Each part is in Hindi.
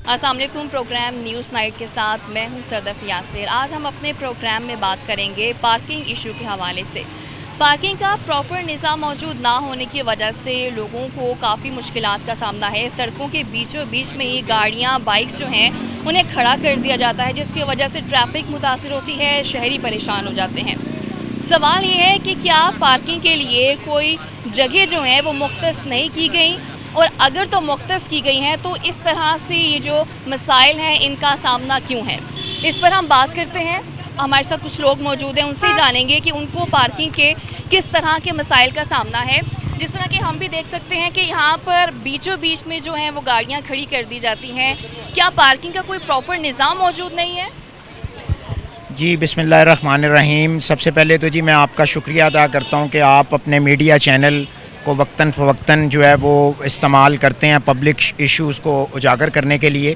अस्सलाम वालेकुम। प्रोग्राम न्यूज़ नाइट के साथ मैं हूं सदफ यासिर। आज हम अपने प्रोग्राम में बात करेंगे पार्किंग इशू के हवाले से। पार्किंग का प्रॉपर निज़ाम मौजूद ना होने की वजह से लोगों को काफ़ी मुश्किलात का सामना है। सड़कों के बीचों बीच में ही गाड़ियां, बाइक्स जो हैं उन्हें खड़ा कर दिया जाता है, जिसकी वजह से ट्रैफिक मुतासर होती है, शहरी परेशान हो जाते हैं। सवाल ये है कि क्या पार्किंग के लिए कोई जगह जो है वो मुख्तस नहीं की गई, और अगर तो मुख्तस की गई हैं तो इस तरह से ये जो मसाइल हैं इनका सामना क्यों है। इस पर हम बात करते हैं। हमारे साथ कुछ लोग मौजूद हैं, उनसे जानेंगे कि उनको पार्किंग के किस तरह के मसाइल का सामना है। जिस तरह के हम भी देख सकते हैं कि यहाँ पर बीचों बीच में जो हैं वो गाड़ियाँ खड़ी कर दी जाती हैं। क्या पार्किंग का कोई प्रॉपर निज़ाम मौजूद नहीं है? जी बिस्मिल्लाहिर्रहमानिर्रहीम। सबसे पहले तो जी मैं आपका शुक्रिया अदा करता हूँ कि आप अपने मीडिया चैनल को वक्तन फ़वक्तन जो है वो इस्तेमाल करते हैं पब्लिक इश्यूज़ को उजागर करने के लिए।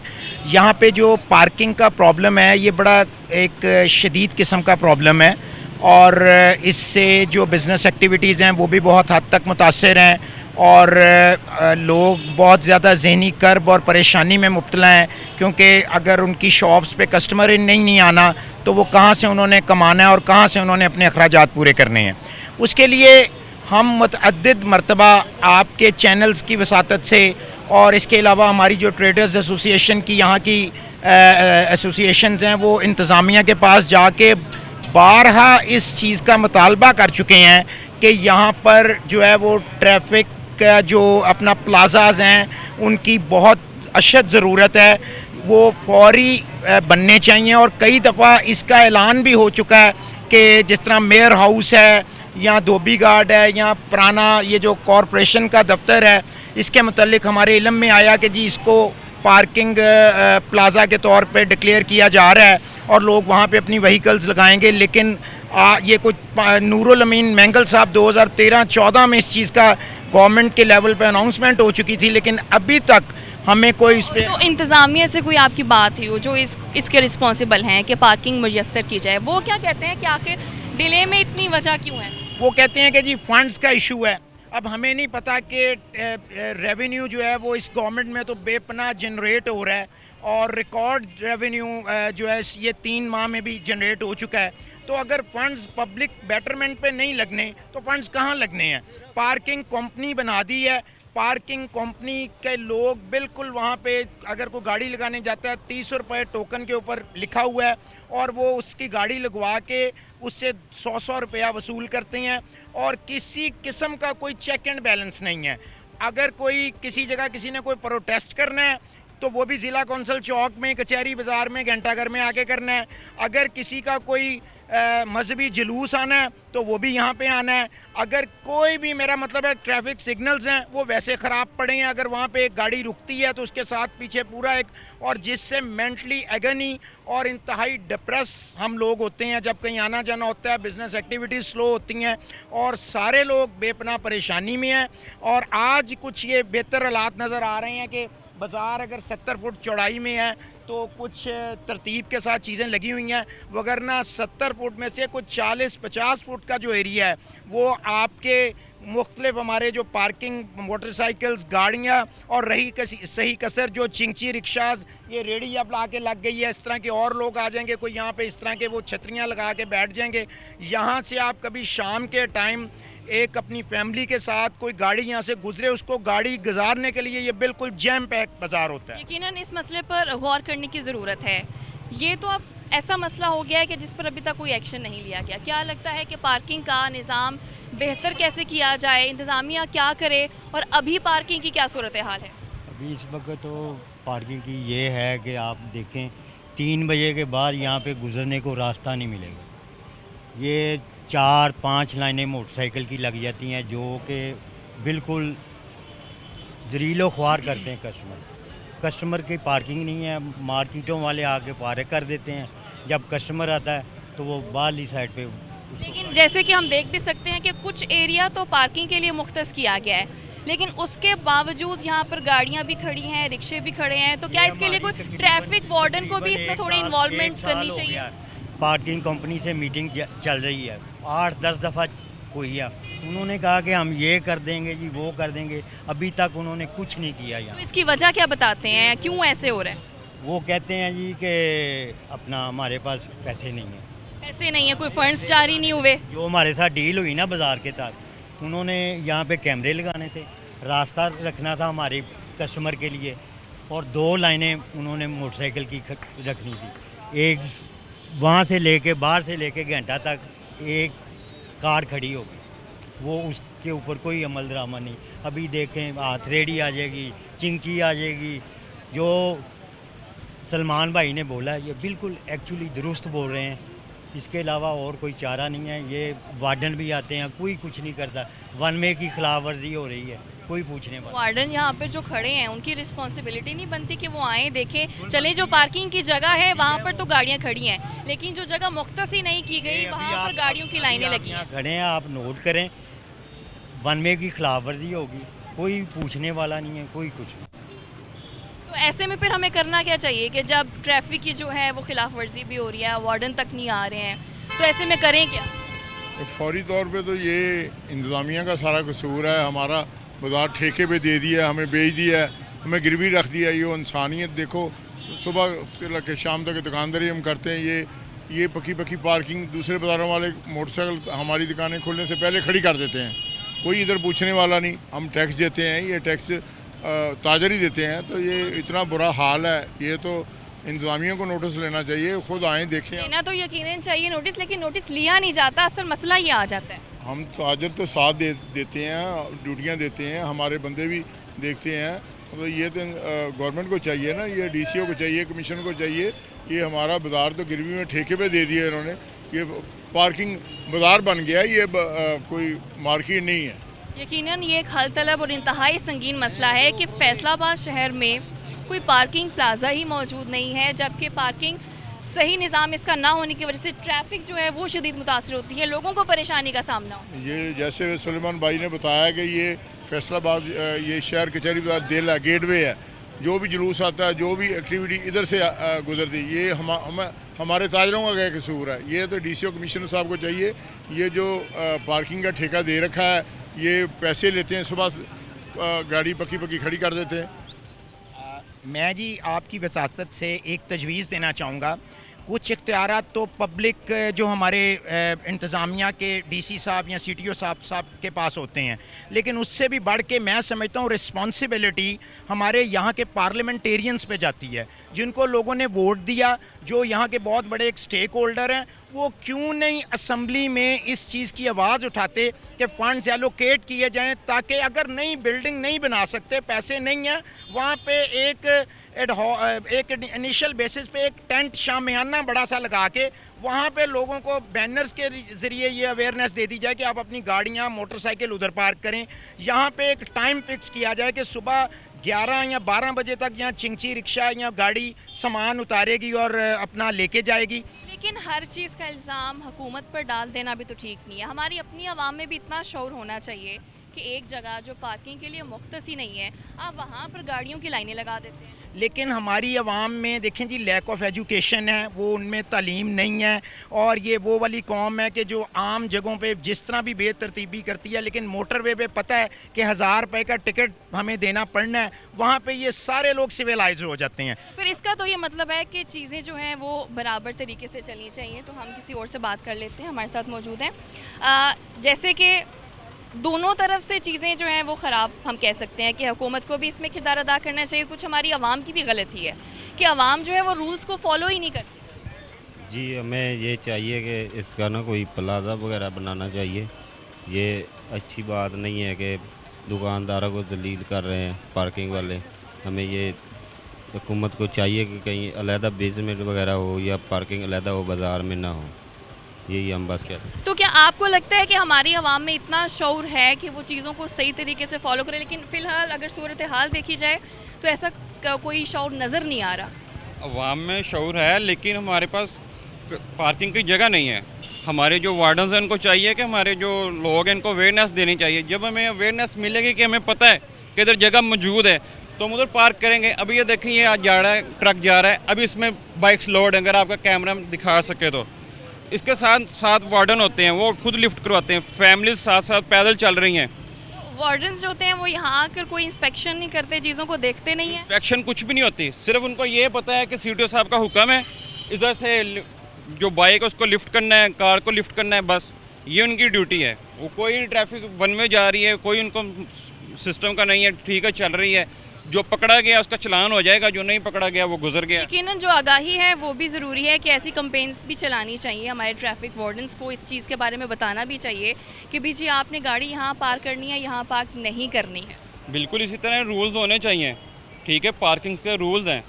यहाँ पे जो पार्किंग का प्रॉब्लम है ये बड़ा एक शदीद किस्म का प्रॉब्लम है, और इससे जो बिज़नेस एक्टिविटीज़ हैं वो भी बहुत हद तक मुतासर हैं, और लोग बहुत ज़्यादा ज़हनी कर्ब और परेशानी में मुब्तला हैं, क्योंकि अगर उनकी शॉप्स पे कस्टमर नहीं आना तो वो कहाँ से उन्होंने कमाना है और कहाँ से उन्होंने अपने अखराजात पूरे करने हैं। उसके लिए हम मुतअद्दिद मरतबा आपके चैनल्स की वसातत से, और इसके अलावा हमारी जो ट्रेडर्स एसोसिएशन की यहाँ की एसोसिएशंस हैं वो इंतज़ामिया के पास जाके बारहा इस चीज़ का मुतालबा कर चुके हैं कि यहाँ पर जो है वो ट्रैफिक का जो अपना प्लाज़ाज़ हैं उनकी बहुत अशद ज़रूरत है, वो फौरी बनने चाहिए। और कई दफ़ा इसका ऐलान भी हो चुका है कि जिस तरह मेयर हाउस है या धोबी घाट है या पुराना ये जो कॉरपोरेशन का दफ्तर है, इसके मतलब हमारे इल्म में आया कि जी इसको पार्किंग प्लाज़ा के तौर पे डिक्लेयर किया जा रहा है और लोग वहाँ पे अपनी व्हीकल्स लगाएंगे। लेकिन ये कुछ नूरुल अमीन मैंगल साहब 2013-14 में इस चीज़ का गवर्नमेंट के लेवल पे अनाउंसमेंट हो चुकी थी, लेकिन अभी तक हमें कोई इस पे तो इंतज़ामिया से कोई आपकी बात हुई हो जो इसके रिस्पॉन्सिबल हैं कि पार्किंग मुयस्सर की जाए, वो क्या कहते हैं कि आखिर डिले में इतनी वजह क्यों है? वो कहते हैं कि जी फंड्स का इशू है। अब हमें नहीं पता कि रेवेन्यू जो है वो इस गवर्नमेंट में तो बेपनाह जनरेट हो रहा है, और रिकॉर्ड रेवेन्यू जो है ये 3 माह में भी जनरेट हो चुका है। तो अगर फंड्स पब्लिक बेटरमेंट पे नहीं लगने तो फंड्स कहाँ लगने हैं? पार्किंग कंपनी बना दी है, पार्किंग कंपनी के लोग बिल्कुल वहाँ पे अगर कोई गाड़ी लगाने जाता है 30 रुपये टोकन के ऊपर लिखा हुआ है, और वो उसकी गाड़ी लगवा के उससे 100 रुपया वसूल करते हैं, और किसी किस्म का कोई चेक एंड बैलेंस नहीं है। अगर कोई किसी जगह किसी ने कोई प्रोटेस्ट करना है तो वो भी ज़िला कौंसल चौक में, कचहरी बाज़ार में, घंटाघर में आके करना है। अगर किसी का कोई मजहबी जुलूस आना है तो वो भी यहाँ पे आना है। अगर कोई भी, मेरा मतलब है ट्रैफिक सिग्नल्स हैं वो वैसे ख़राब पड़े हैं, अगर वहाँ पे एक गाड़ी रुकती है तो उसके साथ पीछे पूरा एक, और जिससे मेंटली एगनी और इंतहाई डिप्रेस हम लोग होते हैं जब कहीं आना जाना होता है, बिज़नेस एक्टिविटीज़ स्लो होती हैं और सारे लोग बेपनाह परेशानी में हैं। और आज कुछ ये बेहतर हालात नज़र आ रहे हैं कि बाज़ार अगर 70 फुट चौड़ाई में है तो कुछ तरतीब के साथ चीज़ें लगी हुई हैं, वगरना 70 फुट में से कुछ 40-50 फुट का जो एरिया है वो आपके मुख्तलिफ हमारे जो पार्किंग मोटरसाइकिल्स, गाड़ियाँ, और रही सही कसर जो चिंची रिक्शाज, ये रेडी अब ला के लग गई है, इस तरह के और लोग आ जाएंगे, कोई यहाँ पे इस तरह के वो छतरियाँ लगा के बैठ जाएंगे। यहाँ से आप कभी शाम के टाइम एक अपनी फैमिली के साथ कोई गाड़ी यहाँ से गुजरे, उसको गाड़ी गुजारने के लिए ये बिल्कुल जैम पैक बाजार होता है। यकीनन इस मसले पर गौर करने की ज़रूरत है। ये तो अब ऐसा मसला हो गया है कि जिस पर अभी तक कोई एक्शन नहीं लिया गया। क्या लगता है कि पार्किंग का निज़ाम बेहतर कैसे किया जाए, इंतज़ामिया क्या करे, और अभी पार्किंग की क्या सूरत हाल है? अभी इस वक्त तो पार्किंग की ये है कि आप देखें 3 बजे के बाद यहाँ पे गुज़रने को रास्ता नहीं मिलेगा। ये 4-5 लाइनें मोटरसाइकिल की लग जाती हैं जो कि बिल्कुल ज़रीलो ख्वार करते हैं कस्टमर की पार्किंग नहीं है, मार्केटों वाले आके पार्क कर देते हैं। जब कस्टमर आता है तो वो बाहरली साइड पे लेकिन जैसे कि हम देख भी सकते हैं कि कुछ एरिया तो पार्किंग के लिए मुख्तस किया गया है, लेकिन उसके बावजूद यहाँ पर गाड़ियाँ भी खड़ी हैं, रिक्शे भी खड़े हैं। तो क्या इसके लिए कोई ट्रैफिक वार्डन को भी इसमें थोड़ी इन्वॉल्वमेंट करनी चाहिए? पार्किंग कंपनी से मीटिंग चल रही है, 8-10 दफ़ा हुई है। उन्होंने कहा कि हम ये कर देंगे जी, वो कर देंगे, अभी तक उन्होंने कुछ नहीं किया। तो यहाँ इसकी वजह क्या बताते हैं, क्यों ऐसे हो रहा है? वो कहते हैं जी कि अपना हमारे पास पैसे नहीं हैं। पैसे नहीं है, कोई फंड्स जारी नहीं हुए। जो हमारे साथ डील हुई ना बाज़ार के साथ, उन्होंने यहाँ पे कैमरे लगाने थे, रास्ता रखना था हमारे कस्टमर के लिए, और 2 लाइनें उन्होंने मोटरसाइकिल की रखनी थी। एक वहाँ से लेके बाहर से लेके घंटा तक एक कार खड़ी होगी, वो उसके ऊपर कोई अमल दरामद नहीं। अभी देखें हाथरेडी आ जाएगी, चिंची आ जाएगी। जो सलमान भाई ने बोला है ये बिल्कुल एक्चुअली दुरुस्त बोल रहे हैं। इसके अलावा और कोई चारा नहीं है। ये वार्डन भी आते हैं, कोई कुछ नहीं करता। वन वे की खिलाफ वर्जी हो रही है, कोई पूछने वाला। वार्डन यहाँ पे जो खड़े हैं उनकी रिस्पॉन्सिबिलिटी नहीं बनती कि वो आए देखें। चले जो पार्किंग की जगह है वहाँ पर तो गाड़ियाँ खड़ी हैं, लेकिन जो जगह मुख्तसी नहीं की गई वहाँ पर गाड़ियों की लाइनें लगी हैं। खड़े हैं, आप नोट करें, वन वे की खिलाफ वर्जी होगी, कोई पूछने वाला नहीं है, कोई कुछ नहीं। तो ऐसे में फिर हमें करना क्या चाहिए कि जब ट्रैफिक की जो है वो खिलाफ वर्जी भी हो रही है, वार्डन तक नहीं आ रहे हैं, तो ऐसे में करें क्या? तो फौरी तौर पे तो ये इंतज़ामिया का सारा कसूर है। हमारा बाज़ार ठेके पे दे दिया, हमें बेच दिया है, हमें गिरवी रख दिया। ये इंसानियत देखो, सुबह से लेकर शाम तक दुकानदारी हम करते हैं। ये पक्की पक्की पार्किंग दूसरे बाज़ारों वाले मोटरसाइकिल हमारी दुकानें खुलने से पहले खड़ी कर देते हैं, कोई इधर पूछने वाला नहीं। हम टैक्स देते हैं, ये टैक्स ताजर ही देते हैं। तो ये इतना बुरा हाल है, ये तो इंतज़ामिया को नोटिस लेना चाहिए। खुद आएँ देखें। लेना तो यकीनन चाहिए नोटिस, लेकिन नोटिस लिया नहीं जाता। असल मसला ये आ जाता है। हम ताजर तो साथ देते हैं, ड्यूटियाँ देते हैं, हमारे बंदे भी देखते हैं। तो ये तो गवर्नमेंट को चाहिए ना, ये डीसीओ को चाहिए, कमीशन को चाहिए। ये हमारा बाज़ार तो गिरवी में ठेके पे दे दिया इन्होंने। ये पार्किंग बाज़ार बन गया, ये कोई मार्केट नहीं है। यकीनन ये एक हल तलब और इंतहाई संगीन मसला है कि फैसलाबाद शहर में कोई पार्किंग प्लाजा ही मौजूद नहीं है, जबकि पार्किंग सही निज़ाम इसका ना होने की वजह से ट्रैफिक जो है वो शदीद मुतासर होती है, लोगों को परेशानी का सामना हो। ये जैसे सुलेमान भाई ने बताया कि ये फैसलाबाद ये शहर कचहरी बाज़ार दिल है, गेटवे है। जो भी जुलूस आता है, जो भी एक्टिविटी इधर से गुजरती, ये हमारे ताजरों का क्या कसूर है। ये तो डीसीओ कमिश्नर साहब को चाहिए। ये जो पार्किंग का ठेका दे रखा है, ये पैसे लेते हैं, सुबह गाड़ी पक्की पक्की खड़ी कर देते हैं। मैं जी आपकी वसातत से एक तजवीज़ देना चाहूँगा। कुछ इख्तियारात तो पब्लिक जो हमारे इंतज़ामिया के डीसी साहब या सीटीओ साहब के पास होते हैं, लेकिन उससे भी बढ़ के मैं समझता हूँ रिस्पॉन्सिबिलिटी हमारे यहाँ के पार्लियामेंटेरियंस पे जाती है, जिनको लोगों ने वोट दिया, जो यहाँ के बहुत बड़े एक स्टेक होल्डर हैं। वो क्यों नहीं असम्बली में इस चीज़ की आवाज़ उठाते कि फ़ंड्स एलोकेट किए जाएं, ताकि अगर नई बिल्डिंग नहीं बना सकते, पैसे नहीं हैं, वहाँ पे एक इनिशियल बेसिस पे एक टेंट शामियाना बड़ा सा लगा के वहाँ पे लोगों को बैनर्स के ज़रिए ये अवेयरनेस दे दी जाए कि आप अपनी गाड़ियाँ मोटरसाइकिल उधर पार्क करें। यहाँ पे एक टाइम फिक्स किया जाए कि सुबह 11 या 12 बजे तक यहाँ चिंची रिक्शा या गाड़ी सामान उतारेगी और अपना लेके जाएगी। लेकिन हर चीज़ का इल्ज़ाम हुकूमत पर डाल देना भी तो ठीक नहीं है। हमारी अपनी आवाम में भी इतना शौर होना चाहिए कि एक जगह जो पार्किंग के लिए मुख्तसी नहीं है, आप वहाँ पर गाड़ियों की लाइनें लगा देते हैं। लेकिन हमारी आवाम में देखें जी लैक ऑफ एजुकेशन है, वो उनमें तालीम नहीं है, और ये वो वाली कौम है कि जो आम जगहों पे जिस तरह भी बेतरतीबी करती है, लेकिन मोटरवे पे पता है कि 1000 रुपये का टिकट हमें देना पड़ना है, वहाँ पे ये सारे लोग सिविलाइज हो जाते हैं। फिर इसका तो ये मतलब है कि चीज़ें जो हैं वो बराबर तरीके से चलनी चाहिए। तो हम किसी और से बात कर लेते हैं, हमारे साथ मौजूद हैं। जैसे कि दोनों तरफ से चीज़ें जो हैं वो ख़राब हम कह सकते हैं कि हुकूमत को भी इसमें किरदार अदा करना चाहिए। कुछ हमारी आवाम की भी गलती है कि आवाम जो है वो रूल्स को फॉलो ही नहीं करती। जी, हमें ये चाहिए कि इसका ना कोई प्लाज़ा वगैरह बनाना चाहिए। ये अच्छी बात नहीं है कि दुकानदारों को दलील कर रहे हैं पार्किंग वाले। हमें ये हुकूमत को चाहिए कि कहीं अलहदा बेसमेंट वगैरह हो या पार्किंग अलहदा हो, बाज़ार में ना हो। यही हम बस कहते हैं। तो क्या आपको लगता है कि हमारी आवाम में इतना शौर है कि वो चीज़ों को सही तरीके से फॉलो करें? लेकिन फ़िलहाल अगर सूरत हाल देखी जाए तो ऐसा कोई शौर नज़र नहीं आ रहा। आवाम में शौर है, लेकिन हमारे पास पार्किंग की जगह नहीं है। हमारे जो वार्डन्स हैं उनको चाहिए कि हमारे जो लोग हैं इनको अवेयरनेस देनी चाहिए। जब हमें अवेयरनेस मिलेगी कि हमें पता है कि इधर जगह मौजूद है तो हम उधर पार्क करेंगे। अभी ये देखें, ये आज जा रहा है, ट्रक जा रहा है, अभी इसमें बाइक्स लोड है। अगर आपका कैमरा दिखा सके तो इसके साथ साथ वार्डन होते हैं, वो खुद लिफ्ट करवाते हैं। फैमिली साथ साथ पैदल चल रही हैं। वार्डन्स जो होते हैं वो यहाँ आकर कोई इंस्पेक्शन नहीं करते, चीज़ों को देखते नहीं है। इंस्पेक्शन कुछ भी नहीं होती, सिर्फ उनको ये पता है कि सीटीओ साहब का हुक्म है, इधर से जो बाइक है उसको लिफ्ट करना है, कार को लिफ्ट करना है, बस ये उनकी ड्यूटी है। वो कोई ट्रैफिक वन में जा रही है, कोई उनको सिस्टम का नहीं है, ठीक है चल रही है, जो पकड़ा गया उसका चलान हो जाएगा, जो नहीं पकड़ा गया वो गुजर गया। यकीनन जो आगाही है वो भी ज़रूरी है कि ऐसी कंपेन्स भी चलानी चाहिए, हमारे ट्रैफिक वार्डन्स को इस चीज़ के बारे में बताना भी चाहिए कि भी जी आपने गाड़ी यहाँ पार्क करनी है, यहाँ पार्क नहीं करनी है। बिल्कुल इसी तरह रूल्स होने चाहिए, ठीक है, पार्किंग के रूल्स हैं,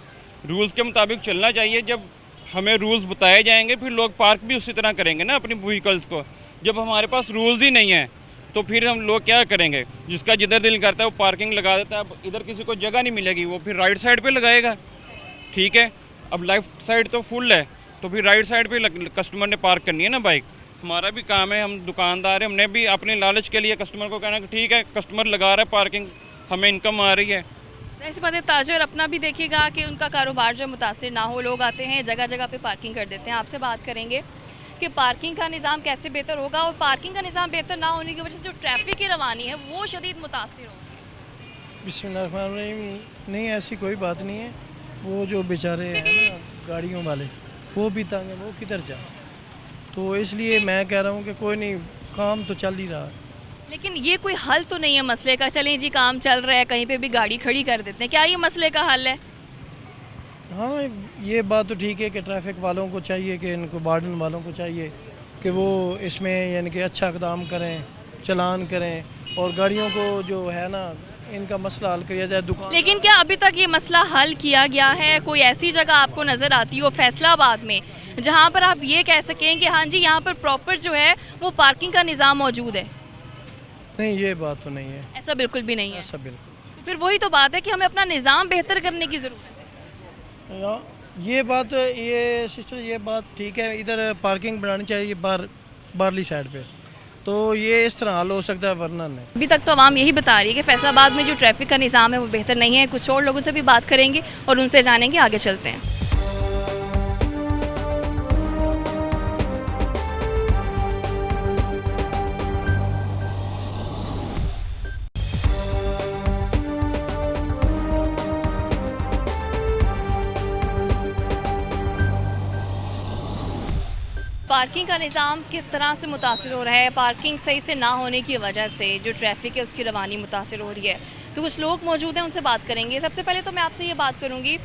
रूल्स के मुताबिक चलना चाहिए। जब हमें रूल्स बताए जाएंगे फिर लोग पार्क भी उसी तरह करेंगे ना अपनी व्हीकल्स को। जब हमारे पास रूल्स ही नहीं है तो फिर हम लोग क्या करेंगे, जिसका जिधर दिल करता है वो पार्किंग लगा देता है। अब इधर किसी को जगह नहीं मिलेगी, वो फिर राइट साइड पे लगाएगा, ठीक है। अब लेफ्ट साइड तो फुल है तो फिर राइट साइड पे कस्टमर ने पार्क करनी है ना बाइक। हमारा भी काम है, हम दुकानदार हैं, हमने भी अपने लालच के लिए कस्टमर को कहना कि ठीक है कस्टमर लगा रहा है पार्किंग, हमें इनकम आ रही है। ऐसी बात है, ताजर अपना भी देखिएगा कि उनका कारोबार जो मुतासिर ना हो। लोग आते हैं जगह जगह पे पार्किंग कर देते हैं। आपसे बात करेंगे कि पार्किंग का निज़ाम कैसे बेहतर होगा, और पार्किंग का निज़ाम बेहतर ना होने की वजह से जो ट्रैफिक की रवानी है वो शदीद मुतासिर होगी। बिस्मिल्लाहिर्रहमानिर्रहीम। नहीं, ऐसी कोई बात नहीं है। वो जो बेचारे हैं ना गाड़ियों वाले, वो भी तंग है, वो किधर जाए। तो इसलिए मैं कह रहा हूँ कि कोई नहीं, काम तो चल ही रहा है। लेकिन ये कोई हल तो नहीं है मसले का। चलें जी काम चल रहा है, कहीं पे भी गाड़ी खड़ी कर देते हैं, क्या ये मसले का हल है? हाँ, ये बात तो ठीक है कि ट्रैफिक वालों को चाहिए कि इनको वार्डन वालों को चाहिए कि वो इसमें यानी कि अच्छा इक़दाम करें, चलान करें और गाड़ियों को जो है ना इनका मसला हल किया जाए। दुकान लेकिन क्या अभी तक ये मसला हल किया गया है? कोई ऐसी जगह आपको नज़र आती हो फैसलाबाद में जहाँ पर आप ये कह सकें कि हाँ जी यहाँ पर प्रॉपर जो है वो पार्किंग का निज़ाम मौजूद है? नहीं, ये बात तो नहीं है, ऐसा बिल्कुल भी नहीं है। ऐसा बिल्कुल। तो फिर वही तो बात है कि हमें अपना निज़ाम बेहतर करने की ज़रूरत है। ये बात, ये सिस्टर, ये बात ठीक है, इधर पार्किंग बनानी चाहिए बारली साइड पे, तो ये इस तरह हल हो सकता है, वरना नहीं। अभी तक तो आवाम यही बता रही है कि फैसलाबाद में जो ट्रैफिक का निज़ाम है वो बेहतर नहीं है। कुछ और लोगों से भी बात करेंगे और उनसे जानेंगे, आगे चलते हैं। पार्किंग का निज़ाम किस तरह से मुतासिर हो रहा है? पार्किंग सही से ना होने की वजह से जो ट्रैफिक है उसकी रवानी मुतासिर हो रही है। तो कुछ लोग मौजूद हैं, उनसे बात करेंगे। सबसे पहले तो मैं आपसे ये बात करूँगी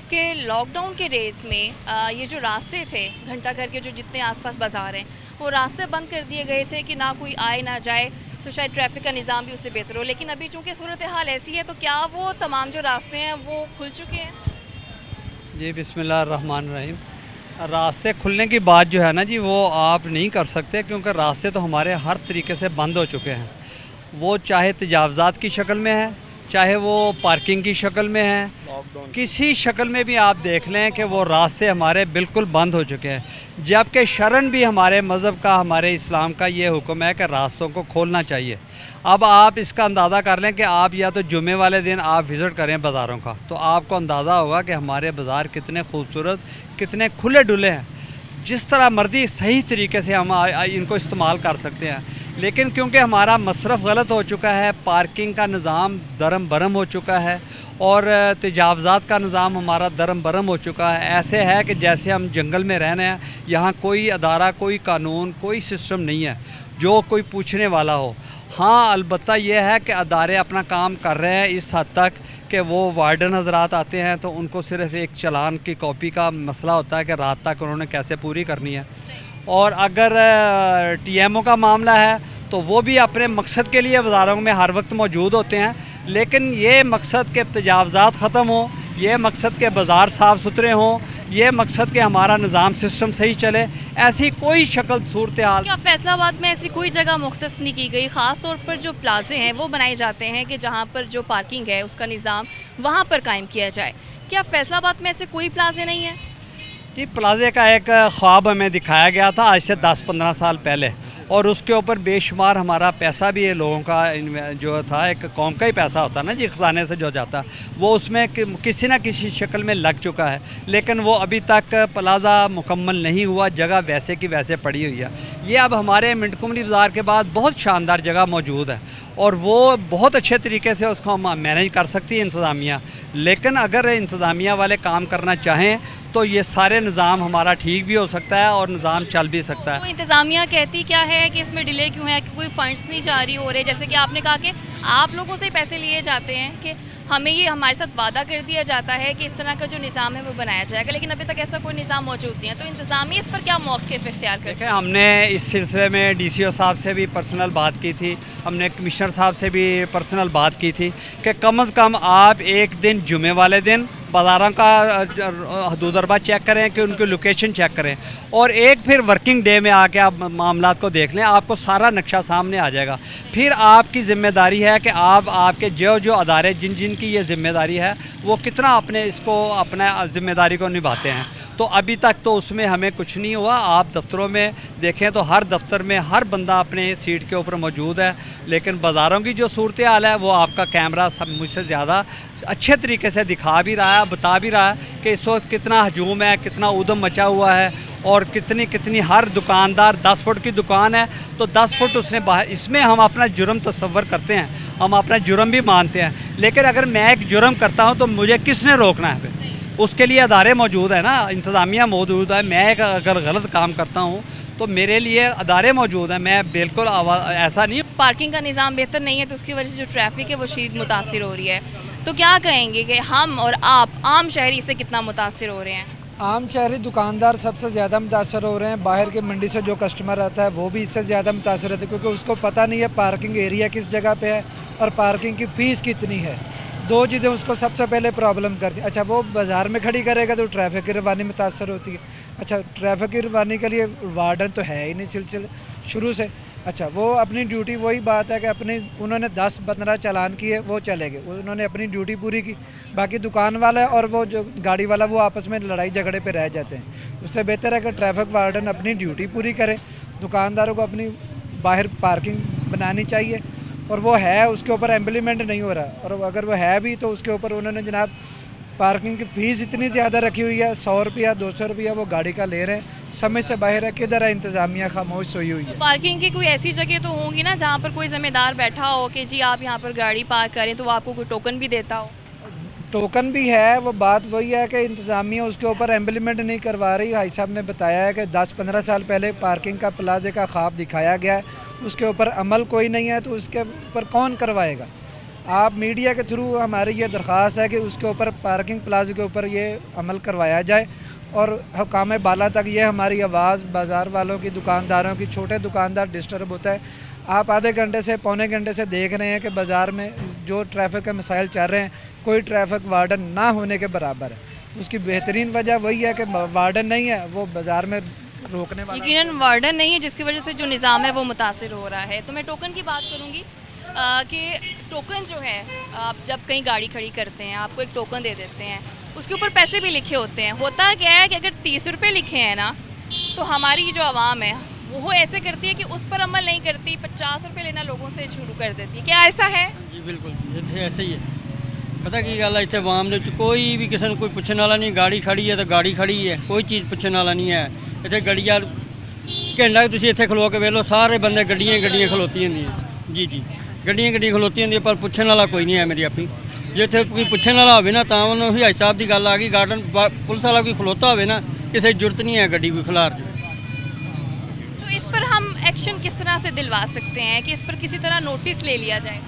कि लॉकडाउन के डेज़ में ये जो रास्ते थे घंटाघर के, जो जितने आसपास बाज़ार हैं, वो रास्ते बंद कर दिए गए थे कि ना कोई आए ना जाए, तो शायद ट्रैफिक का निज़ाम भी उससे बेहतर हो। लेकिन अभी चूँकि सूरत हाल ऐसी है, तो क्या वो तमाम जो रास्ते हैं वो खुल चुके हैं? जी बिस्मिल्लाहिर्रहमानिर्रहीम। रास्ते खुलने की बात जो है ना जी, वो आप नहीं कर सकते, क्योंकि रास्ते तो हमारे हर तरीके से बंद हो चुके हैं। वो चाहे तजावज़ात की शक्ल में है, चाहे वो पार्किंग की शक्ल में है, किसी शक्ल में भी आप देख लें कि वो रास्ते हमारे बिल्कुल बंद हो चुके हैं। जबकि शरन भी हमारे मज़हब का, हमारे इस्लाम का ये हुक्म है कि रास्तों को खोलना चाहिए। अब आप इसका अंदाज़ा कर लें कि आप या तो जुमे वाले दिन आप विज़िट करें बाज़ारों का, तो आपको अंदाज़ा होगा कि हमारे बाज़ार कितने खूबसूरत, कितने खुले डुले हैं। जिस तरह मर्ज़ी सही तरीके से हम इनको इस्तेमाल कर सकते हैं। लेकिन क्योंकि हमारा मसरफ़ गलत हो चुका है, पार्किंग का निज़ाम दरम बरम हो चुका है और तजावज़ात का निज़ाम हमारा दरम बरम हो चुका है। ऐसे है कि जैसे हम जंगल में रह रहे हैं, यहाँ कोई अदारा, कोई कानून, कोई सिस्टम नहीं है जो कोई पूछने वाला हो। हाँ, अलबत्ता यह है कि अदारे अपना काम कर रहे हैं इस हद तक कि वो वार्डन हजरात आते हैं तो उनको सिर्फ़ एक चालान की कॉपी का मसला होता है कि रात तक उन्होंने कैसे पूरी करनी है। और अगर टीएमओ का मामला है तो वो भी अपने मकसद के लिए बाज़ारों में हर वक्त मौजूद होते हैं। लेकिन ये मकसद के तजावज़ात ख़त्म हो, ये मकसद के बाज़ार साफ़ सुथरे हों, ये मकसद के हमारा निज़ाम सिस्टम सही चले, ऐसी कोई शक्ल सूरत हाल। क्या फैसलाबाद में ऐसी कोई जगह मुख्तस नहीं की गई? ख़ास तौर पर जो प्लाजे हैं वो बनाए जाते हैं कि जहाँ पर जो पार्किंग है उसका निज़ाम वहाँ पर कायम किया जाए। क्या फैसलाबाद में ऐसे कोई प्लाजे नहीं हैं? जी, प्लाजे का एक ख्वाब हमें दिखाया गया था आज से 10-15 साल पहले, और उसके ऊपर बेशुमार हमारा पैसा भी है, लोगों का जो था, एक कौम का ही पैसा होता है ना जी, खजाने से जो जाता, वो उसमें किसी न किसी शक्ल में लग चुका है। लेकिन वो अभी तक प्लाज़ा मुकम्मल नहीं हुआ, जगह वैसे की वैसे पड़ी हुई है। ये अब हमारे मिंट कुमरी बाज़ार के बाद बहुत शानदार जगह मौजूद है और वो बहुत अच्छे तरीके से उसको हम मैनेज कर सकती है इंतज़ामिया। लेकिन अगर इंतज़ामिया वाले काम करना चाहें तो ये सारे निज़ाम हमारा ठीक भी हो सकता है और निज़ाम चल भी सकता है। तो इंतज़ामिया कहती क्या है कि इसमें डिले क्यों है, कि कोई फंड्स नहीं जारी हो रहे? जैसे कि आपने कहा कि आप लोगों से पैसे लिए जाते हैं कि हमें ये हमारे साथ वादा कर दिया जाता है कि इस तरह का जो निज़ाम है वो बनाया जाएगा, लेकिन अभी तक ऐसा कोई निज़ाम मौजूद नहीं है। तो इंतज़ामिया इस पर क्या मौक़िफ़ इख्तियार करते देखिए, हमने इस सिलसिले में DCO साहब से भी पर्सनल बात की थी, हमने कमिश्नर साहब से भी पर्सनल बात की थी कि कम से कम आप एक दिन जुमे वाले दिन बाज़ारों का हदूद अरबा चेक करें, कि उनकी लोकेशन चेक करें, और एक फिर वर्किंग डे में आके आप मामलात को देख लें, आपको सारा नक्शा सामने आ जाएगा। फिर आपकी ज़िम्मेदारी है कि आप आपके जो अदारे जिन की ये ज़िम्मेदारी है वो कितना अपने ज़िम्मेदारी को निभाते हैं। तो अभी तक तो उसमें हमें कुछ नहीं हुआ। आप दफ्तरों में देखें तो हर दफ्तर में हर बंदा अपने सीट के ऊपर मौजूद है, लेकिन बाज़ारों की जो सूरत हाल है वो आपका कैमरा सब मुझसे ज़्यादा अच्छे तरीके से दिखा भी रहा है, बता भी रहा है कि इस वक्त कितना हजूम है, कितना ऊधम मचा हुआ है, और कितनी हर दुकानदार 10 फुट की दुकान है तो 10 फुट उसने बाहर। इसमें हम अपना जुर्म तसव्वुर करते हैं, हम अपना जुर्म भी मानते हैं, लेकिन अगर मैं एक जुर्म करता हूँ तो मुझे किसने रोकना है? फिर उसके लिए अदारे मौजूद है ना, इंतज़ामिया मौजूद है। मैं अगर गलत काम करता हूँ तो मेरे लिए अदारे मौजूद हैं, मैं बिल्कुल ऐसा नहीं। पार्किंग का निज़ाम बेहतर नहीं है तो उसकी वजह से जो ट्रैफिक है वो शदीद मुतासिर हो रही है। तो क्या कहेंगे कि हम और आप आम शहरी इससे कितना मुतासिर हो रहे हैं? आम शहरी दुकानदार सबसे ज़्यादा मुतासर हो रहे हैं। बाहर की मंडी से जो कस्टमर आता है वो भी इससे ज़्यादा मुतासर रहते हैं, क्योंकि उसको पता नहीं है पार्किंग एरिया किस जगह पे है और पार्किंग की फ़ीस कितनी है। दो चीज़ें उसको सबसे पहले प्रॉब्लम करती हैं। अच्छा, वो बाज़ार में खड़ी करेगा तो ट्रैफिक की रवानी मुतासर होती है। अच्छा, ट्रैफिक की रवानी के लिए वार्डन तो है ही नहीं सिलसिले शुरू से। अच्छा, वो अपनी ड्यूटी, वही बात है कि उन्होंने 10-15 चालान किए, वो चले गए, उन्होंने अपनी ड्यूटी पूरी की। बाकी दुकान वाला और वो जो गाड़ी वाला वो आपस में लड़ाई झगड़े पे रह जाते हैं। उससे बेहतर है कि ट्रैफिक वार्डन अपनी ड्यूटी पूरी करे, दुकानदारों को अपनी बाहर पार्किंग बनानी चाहिए, और वो है उसके ऊपर इम्प्लीमेंट नहीं हो रहा। और अगर वो है भी तो उसके ऊपर उन्होंने जनाब पार्किंग की फ़ीस इतनी ज़्यादा रखी हुई है, 100 रुपया 200 रुपया वो गाड़ी का ले रहे हैं। समझ से बाहर है, किधर है इंतज़ामिया खामोश सोई हुई है। तो पार्किंग की कोई ऐसी जगह तो होंगी ना जहाँ पर कोई ज़िम्मेदार बैठा हो कि जी आप यहाँ पर गाड़ी पार्क करें, तो वो आपको कोई टोकन भी देता हो? टोकन भी है, वो बात वही है कि इंतज़ामिया उसके ऊपर इम्प्लीमेंट नहीं करवा रही। भाई साहब ने बताया है कि 10-15 साल पहले पार्किंग का प्लाजे का ख्वाब दिखाया गया है, उसके ऊपर अमल कोई नहीं है, तो उसके ऊपर कौन करवाएगा? आप मीडिया के थ्रू हमारी ये दरख्वास्त है कि उसके ऊपर पार्किंग प्लाजे के ऊपर ये अमल करवाया जाए, और हुकाम बाला तक ये हमारी आवाज़, बाज़ार वालों की, दुकानदारों की, छोटे दुकानदार डिस्टर्ब होता है। आप आधे घंटे से पौने घंटे से देख रहे हैं कि बाज़ार में जो ट्रैफिक के मसाइल चल रहे हैं, कोई ट्रैफिक वार्डन ना होने के बराबर है। उसकी बेहतरीन वजह वही है कि वार्डन नहीं है, वो बाज़ार में रोकने वाला। यकीनन वार्डन नहीं है, जिसकी वजह से जो निज़ाम है वो मुतासिर हो रहा है। तो मैं टोकन की बात करूँगी कि टोकन जो है, आप जब कहीं गाड़ी खड़ी करते हैं आपको एक टोकन दे देते हैं, उसके ऊपर पैसे भी लिखे होते हैं। होता क्या है कि अगर 30 रुपये लिखे हैं ना, तो हमारी जो आवाम है वो ऐसे करती है कि उस पर अमल नहीं करती, 50 रुपये लेना लोगों से शुरू कर देती है। क्या ऐसा है? जी बिल्कुल, इतने ऐसे ही है। पता की गल है, इतने आवाम दे कोई भी किसी ने कोई पूछने वाला नहीं। गाड़ी खड़ी है तो गाड़ी खड़ी है, कोई चीज़ पूछने वाला नहीं है। इतने गड्डियाँ घंटा तुम इतने खलो के वेलो, सारे बंदे गड्डियाँ खलोती होंगी। जी जी, गड्डियाँ खलोती होंगी, पर पूछने वाला कोई नहीं है मेरी अपनी। जे इतने कोई पूछने वाला हो ना, तो उन्होंने हाई साहब की गल आ गई। गार्डन पुलिस वाला कोई खलोता हो ना, किसी जरूरत नहीं है गड्डी कोई खिलार। तो इस पर हम एक्शन किस तरह से दिलवा सकते हैं कि इस पर किसी तरह नोटिस ले लिया जाए?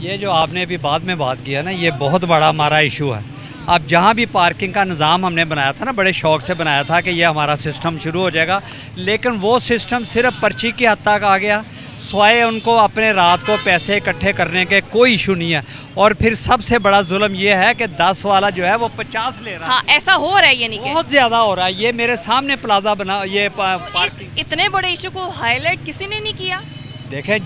ये जो आपने अभी बाद में बात किया ना, ये बहुत बड़ा हमारा इशू है। अब जहाँ भी पार्किंग का निज़ाम हमने बनाया था ना, बड़े शौक़ से बनाया था कि ये हमारा सिस्टम शुरू हो जाएगा, लेकिन वो सिस्टम सिर्फ पर्ची की हद तक आ गया, स्वाय उनको अपने रात को पैसे इकट्ठे करने के कोई इशू नहीं है। और फिर सबसे बड़ा जुल्म ये है कि 10 वाला जो है वो 50 ले रहा है। हाँ, ऐसा हो रहा है, ये नहीं बहुत ज़्यादा हो रहा है। ये मेरे सामने प्लाजा बना, ये इस इतने बड़े इशू को हाईलाइट किसी ने नहीं किया। देखें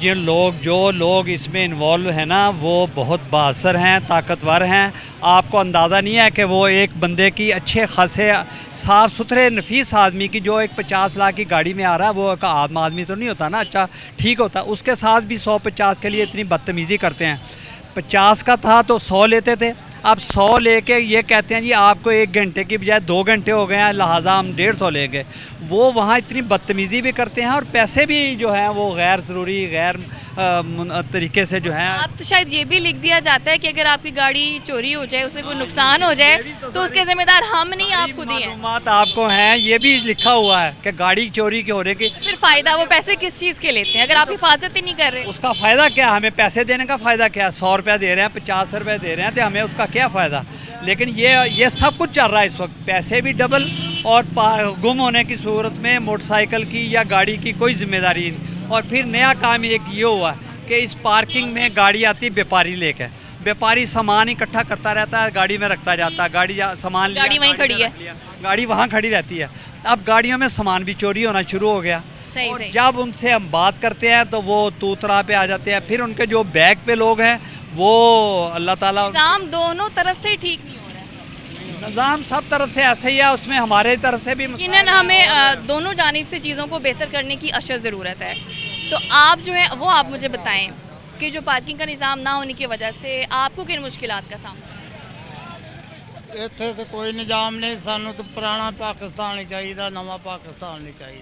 जो लोग इसमें इन्वॉल्व हैं ना, वो बहुत बासर हैं, ताकतवर हैं। आपको अंदाज़ा नहीं है कि वो एक बंदे की अच्छे खासे साफ़ सुथरे नफीस आदमी की, जो एक 50 लाख की गाड़ी में आ रहा है, वो एक आम आदमी तो नहीं होता ना, अच्छा ठीक होता, उसके साथ भी 150 के लिए इतनी बदतमीज़ी करते हैं। 50 का था तो 100 लेते थे, अब 100 लेके ये कहते हैं जी आपको 1 घंटे की बजाय 2 घंटे हो गए हैं, लिहाजा हम 150 लेंगे। वो वहाँ इतनी बदतमीज़ी भी करते हैं और पैसे भी जो हैं वो गैर ज़रूरी, गैर तरीके से जो है। अब तो शायद ये भी लिख दिया जाता है कि अगर आपकी गाड़ी चोरी हो जाए, उसे कोई नुकसान हो जाए, तो उसके ज़िम्मेदार हम नहीं, आप खुद ही हैं। मालूमात आपको हैं, ये भी लिखा हुआ है कि गाड़ी चोरी की होने की। फिर फ़ायदा वो पैसे किस चीज़ के लेते हैं अगर आप हिफाजत ही नहीं कर रहे? उसका फ़ायदा क्या, हमें पैसे देने का फ़ायदा क्या? 100 रुपया दे रहे हैं, 50 रुपये दे रहे हैं, तो हमें उसका क्या फ़ायदा? लेकिन ये सब कुछ चल रहा है इस वक्त, पैसे भी डबल, और गुम होने की सूरत में मोटरसाइकिल की या गाड़ी की कोई जिम्मेदारी नहीं। और फिर नया काम एक ये हुआ कि इस पार्किंग में गाड़ी आती व्यापारी लेके, व्यापारी सामान इकट्ठा करता रहता है, गाड़ी में रखता जाता है, सामान गाड़ी वहीं खड़ी है, गाड़ी वहाँ खड़ी रहती है। अब गाड़ियों में सामान भी चोरी होना शुरू हो गया। सही और सही। जब उनसे हम बात करते हैं तो वो तूतरा पे आ जाते हैं। फिर उनके जो बैक पे लोग हैं वो अल्लाह ताला, निज़ाम दोनों तरफ से ठीक नहीं हो रहा है। निज़ाम सब तरफ से ऐसे ही है, उसमें हमारे तरफ से भी यकीनन हमें दोनों जानिब से चीज़ों को बेहतर करने की अशद ज़रूरत है। तो आप जो है वो आप मुझे बताएं कि जो पार्किंग का निज़ाम ना होने की वजह से आपको किन मुश्किलात का सामना? ਇੱਥੇ ਤੇ ਕੋਈ ਨਿਜ਼ਾਮ ਨਹੀਂ, ਸਾਨੂੰ ਤਾਂ ਪੁਰਾਣਾ ਪਾਕਿस्तान ही चाहिए, नवा पाकिस्तान नहीं चाहिए।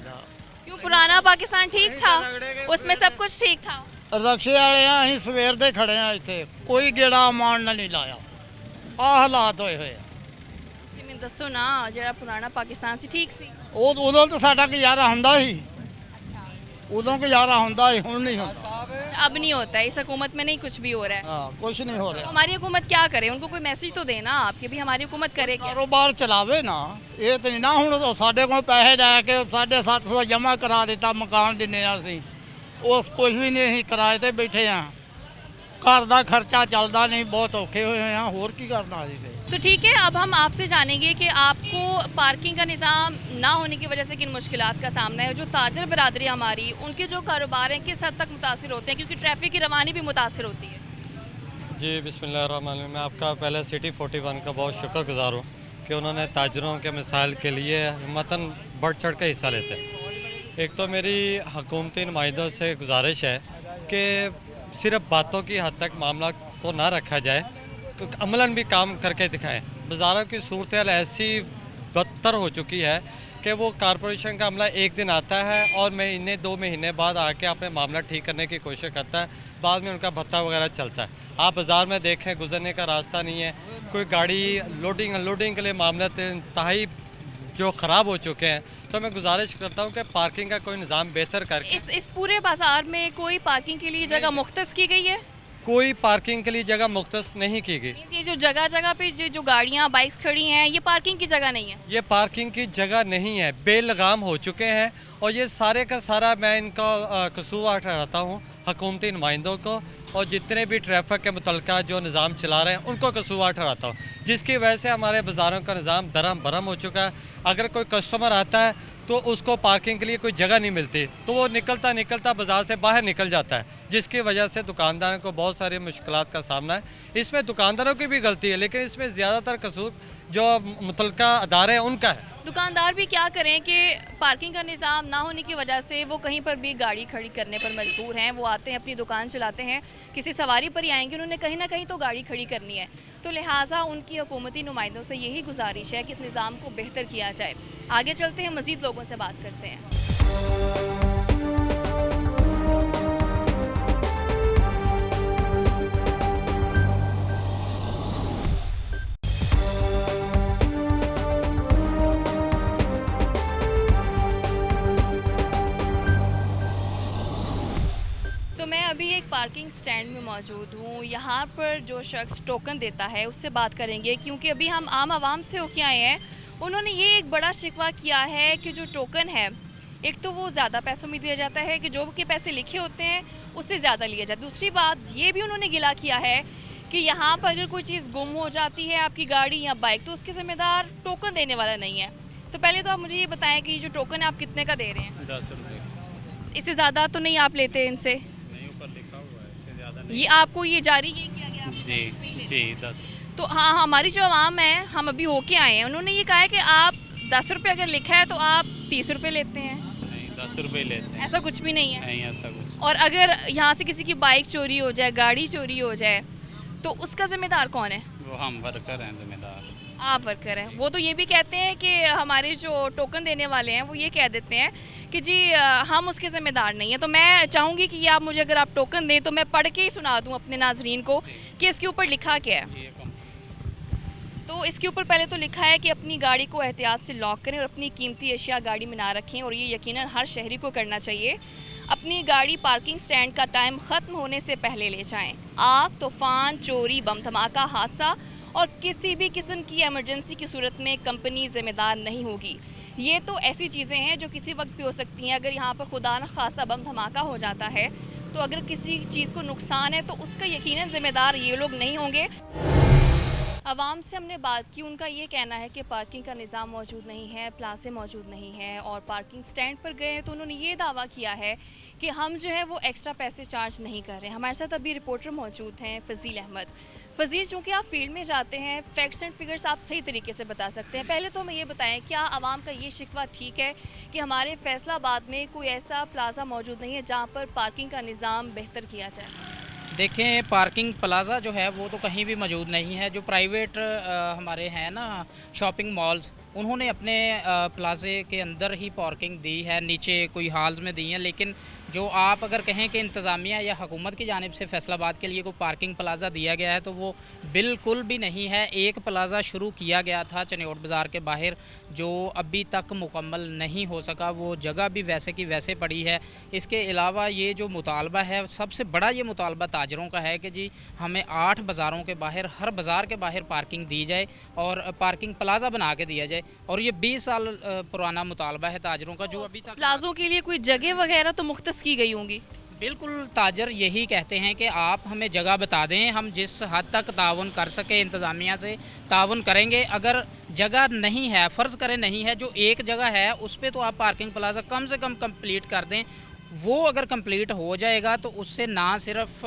क्यों पुराना पाकिस्तान ठीक था, उसमें सब कुछ ठीक था। रक्शे वाले हैं, ਅਸੀਂ ਸਵੇਰ ਦੇ ਖੜੇ ਆ ਇੱਥੇ, ਕੋਈ ਗੇੜਾ ਮਾਰਨ ਨਾਲ ਨਹੀਂ ਲਾਇਆ। ਆਹ ਹਾਲਾਤ ਹੋਏ ਹੋਏ ਆ। जी मैं दसो ना, जरा पुराना पाकिस्तान से ठीक सी। ਉਦੋਂ ਤਾਂ ਸਾਡਾ ਗੁਜ਼ਾਰਾ ਹੁੰਦਾ ਸੀ, ਉਦੋਂ ਗੁਜ਼ਾਰਾ ਹੁੰਦਾ ਸੀ, ਹੁਣ ਨਹੀਂ ਹੁੰਦਾ। अब नहीं होता है, इस हुकूमत में नहीं कुछ भी हो रहा है। हाँ, कुछ नहीं हो तो रहा। हमारी हुकूमत क्या करे? उनको कोई मैसेज तो देना आप कि भी हमारी हुकूमत करे क्या? ਕਾਰੋਬਾਰ ਚਲਾਵੇ ਨਾ, ਇਹ ਤੇ ਨਹੀਂ ਨਾ ਹੁਣ ਸਾਡੇ ਕੋਲ ਪੈਸੇ ਲੈ ਕੇ 750 ਜਮ੍ਹਾਂ ਕਰਾ ਦਿੱਤਾ, ਮਕਾਨ ਦਿੰਨੇ ਆ ਅਸੀਂ, ਉਹ ਕੁਝ ਵੀ ਨਹੀਂ, ਅਸੀਂ ਕਿਰਾਏ ਤੇ ਬੈਠੇ ਆ, ਘਰ ਦਾ ਖਰਚਾ ਚੱਲਦਾ ਨਹੀਂ, ਬਹੁਤ ਔਖੇ ਹੋਏ ਆ, ਹੋਰ ਕੀ ਕਰਨਾ ਅਸੀਂ। तो ठीक है, अब हम आपसे जानेंगे कि आपको पार्किंग का निज़ाम ना होने की वजह से किन मुश्किलात का सामना है। जो ताजर बरादरी हमारी, उनके जो कारोबार हैं किस हद तक मुतासिर होते हैं, क्योंकि ट्रैफिक की रवानी भी मुतासिर होती है। जी बिस्मिल्लाहिर्रहमानिर्रहीम, मैं आपका पहले सिटी 41 का बहुत शुक्रगुजार हूँ कि उन्होंने ताजरों के मिसाइल के लिए हिम्मतन बढ़ चढ़ के हिस्सा लेते हैं। एक तो मेरी हुकूमती नुमाइंदों से गुजारिश है कि सिर्फ बातों की हद तक मामला को ना रखा जाए, तो अमलन भी काम करके दिखाएं। बाज़ारों की सूरत ऐसी बदतर हो चुकी है कि वो कारपोरेशन का अमला एक दिन आता है और महीने 2 महीने बाद आके अपने मामला ठीक करने की कोशिश करता है, बाद में उनका भत्ता वगैरह चलता है। आप बाज़ार में देखें, गुजरने का रास्ता नहीं है, कोई गाड़ी लोडिंग अनलोडिंग के लिए मामला इंतहाई जो ख़राब हो चुके हैं। तो मैं गुजारिश करता हूँ कि पार्किंग का कोई निज़ाम बेहतर करके इस पूरे बाजार में कोई पार्किंग के लिए जगह मुख्तस की गई है? कोई पार्किंग के लिए जगह मुख्तस नहीं की गई। ये जो जगह जगह पे जो गाड़ियाँ बाइक्स खड़ी हैं, ये पार्किंग की जगह नहीं है। ये पार्किंग की जगह नहीं है, बेलगाम हो चुके हैं। और ये सारे का सारा मैं इनका कसूर ठहराता हूँ हुकूमती नुमाइंदों को, और जितने भी ट्रैफिक के मुतल्लिका जो निज़ाम चला रहे हैं उनको कसूर ठहराता हूँ, जिसकी वजह से हमारे बाज़ारों का निज़ाम दरम भरम हो चुका है। अगर कोई कस्टमर आता है तो उसको पार्किंग के लिए कोई जगह नहीं मिलती, तो वो निकलता निकलता बाज़ार से बाहर निकल जाता है, जिसकी वजह से दुकानदारों को बहुत सारी मुश्किलात का सामना है। इसमें दुकानदारों की भी गलती है, लेकिन इसमें ज़्यादातर कसूर जो मुतल्लिका अदारे हैं उनका है। दुकानदार भी क्या करें कि पार्किंग का निज़ाम ना होने की वजह से वो कहीं पर भी गाड़ी खड़ी करने पर मजबूर हैं। वो आते हैं, अपनी दुकान चलाते हैं, किसी सवारी पर ही आएंगे, उन्होंने कहीं ना कहीं तो गाड़ी खड़ी करनी है। तो लिहाजा उनकी हुकूमती नुमाइंदों से यही गुजारिश है कि इस निज़ाम को बेहतर किया जाए। आगे चलते हैं, मज़ीद लोगों से बात करते हैं। तो मैं अभी एक पार्किंग स्टैंड में मौजूद हूँ। यहाँ पर जो शख्स टोकन देता है उससे बात करेंगे, क्योंकि अभी हम आम आवाम से होके आए हैं। उन्होंने ये एक बड़ा शिकवा किया है कि जो टोकन है, एक तो वो ज़्यादा पैसों में दिया जाता है कि जो के पैसे लिखे होते हैं उससे ज़्यादा लिया जाता है। दूसरी बात ये भी उन्होंने गिला किया है कि यहाँ पर अगर कोई चीज़ गुम हो जाती है, आपकी गाड़ी या बाइक, तो उसके ज़िम्मेदार टोकन देने वाला नहीं है। तो पहले तो आप मुझे ये बताएं कि जो टोकन है आप कितने का दे रहे हैं? 10 रुपये। इससे ज़्यादा तो नहीं आप लेते इनसे? ये आपको ये जारी ये किया गया आपको जी 10 रुपये ही लेते जी हैं। 10 तो हाँ, हमारी जो आवाम है, हम अभी होके आए हैं, उन्होंने ये कहा है कि आप 10 रुपये अगर लिखा है तो आप 30 रुपये लेते हैं। नहीं 10 रुपये लेते हैं, ऐसा कुछ भी नहीं है। नहीं ऐसा कुछ। और अगर यहाँ से किसी की बाइक चोरी हो जाए, गाड़ी चोरी हो जाए, तो उसका जिम्मेदार कौन है? वो हम वर्कर हैं जिम्मेदार। आप वर्कर हैं। वो तो ये भी कहते हैं कि हमारे जो टोकन देने वाले हैं वो ये कह देते हैं कि जी हम उसके ज़िम्मेदार नहीं हैं। तो मैं चाहूँगी कि ये आप मुझे अगर आप टोकन दें तो मैं पढ़ के ही सुना दूँ अपने नाजरीन को कि इसके ऊपर लिखा क्या है। ये कम तो इसके ऊपर पहले तो लिखा है कि अपनी गाड़ी को एहतियात से लॉक करें और अपनी कीमती अशिया गाड़ी में ना रखें, और ये यकीनन हर शहरी को करना चाहिए। अपनी गाड़ी पार्किंग स्टैंड का टाइम ख़त्म होने से पहले ले जाएं। आग, तूफ़ान, चोरी, बम धमाका, हादसा और किसी भी किस्म की इमरजेंसी की सूरत में कंपनी ज़िम्मेदार नहीं होगी। ये तो ऐसी चीज़ें हैं जो किसी वक्त भी हो सकती हैं। अगर यहाँ पर खुदा न खास्ता बम धमाका हो जाता है तो अगर किसी चीज़ को नुकसान है तो उसका यकीनन ज़िम्मेदार ये लोग नहीं होंगे। आवाम से हमने बात की, उनका ये कहना है कि पार्किंग का निज़ाम मौजूद नहीं है, प्लाजे मौजूद नहीं है, और पार्किंग स्टैंड पर गए तो उन्होंने ये दावा किया है कि हम जो है वो एक्स्ट्रा पैसे चार्ज नहीं कर रहे हैं। हमारे साथ अभी रिपोर्टर मौजूद हैं फ़ज़ील अहमद। फ़ज़ील, चूँकि आप फील्ड में जाते हैं, फैक्ट्स एंड फिगर्स आप सही तरीके से बता सकते हैं। पहले तो हमें ये बताएं, क्या आवाम का ये शिकवा ठीक है कि हमारे फैसलाबाद में कोई ऐसा प्लाजा मौजूद नहीं है जहाँ पर पार्किंग का निज़ाम बेहतर किया जाए? देखें, पार्किंग प्लाज़ा जो है वो तो कहीं भी मौजूद नहीं है। जो प्राइवेट हमारे हैं ना शॉपिंग मॉल्स, उन्होंने अपने प्लाज़े के अंदर ही पार्किंग दी है, नीचे कोई हॉल्स में दी है। लेकिन जो आप अगर कहें कि इंतज़ामिया या हुकूमत की जानिब से फैसलाबाद के लिए कोई पार्किंग प्लाज़ा दिया गया है तो वो बिल्कुल भी नहीं है। एक प्लाज़ा शुरू किया गया था चनियोट बाज़ार के बाहर, जो अभी तक मुकम्मल नहीं हो सका, वो जगह भी वैसे की वैसे पड़ी है। इसके अलावा ये जो मुतालबा है, सबसे बड़ा ये मुतालबा ताजरों का है कि जी हमें 8 बाज़ारों के बाहर, हर बाज़ार के बाहर पार्किंग दी जाए और पार्किंग प्लाज़ा बना के दिया जाए। और ये 20 साल पुराना मुतालबा है ताजरों का, जो अभी तक प्लाज़ों के लिए कोई जगह वगैरह तो मुख्तस की गई होंगी? बिल्कुल, ताजर यही कहते हैं कि आप हमें जगह बता दें, हम जिस हद तक ताउन कर सके इंतज़ामिया से ताउन करेंगे। अगर जगह नहीं है, फ़र्ज़ करें नहीं है, जो एक जगह है उस पर तो आप पार्किंग प्लाज़ा कम से कम कंप्लीट कर दें। वो अगर कंप्लीट हो जाएगा तो उससे ना सिर्फ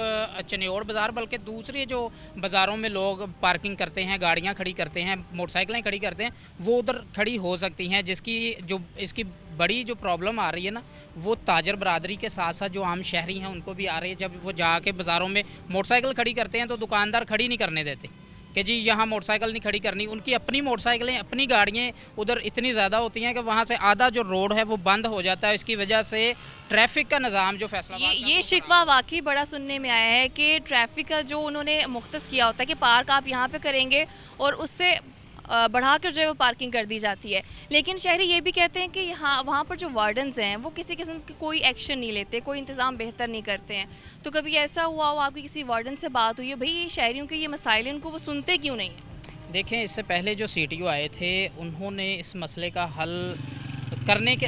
चनियोट बाज़ार बल्कि दूसरे जो बाज़ारों में लोग पार्किंग करते हैं, गाड़ियां खड़ी करते हैं, मोटरसाइकिलें खड़ी करते हैं, वो उधर खड़ी हो सकती हैं। जिसकी जो इसकी बड़ी जो प्रॉब्लम आ रही है ना, वो ताजर बरादरी के साथ साथ जो आम शहरी हैं उनको भी आ रही है। जब वो जाके बाज़ारों में मोटरसाइकिल खड़ी करते हैं तो दुकानदार खड़ी नहीं करने देते कि जी यहाँ मोटरसाइकिल नहीं खड़ी करनी। उनकी अपनी मोटरसाइकिलें, अपनी गाड़ियाँ उधर इतनी ज़्यादा होती हैं कि वहाँ से आधा जो रोड है वो बंद हो जाता है। इसकी वजह से ट्रैफिक का निज़ाम जो फैसला ये शिकवा वाकई बड़ा सुनने में आया है कि ट्रैफिक का जो उन्होंने मुख्तस किया होता है कि पार्क आप यहाँ पे करेंगे और उससे बढ़ाकर जो है वो पार्किंग कर दी जाती है। लेकिन शहरी ये भी कहते हैं कि यहाँ वहाँ पर जो वार्डन्स हैं वो किसी किस्म की कोई एक्शन नहीं लेते, कोई इंतज़ाम बेहतर नहीं करते हैं। तो कभी ऐसा हुआ हो आपकी किसी वार्डन से बात हुई है, भाई ये शहरियों के ये मसाइल उनको वो सुनते क्यों नहीं है? देखें, इससे पहले जो CTO आए थे उन्होंने इस मसले का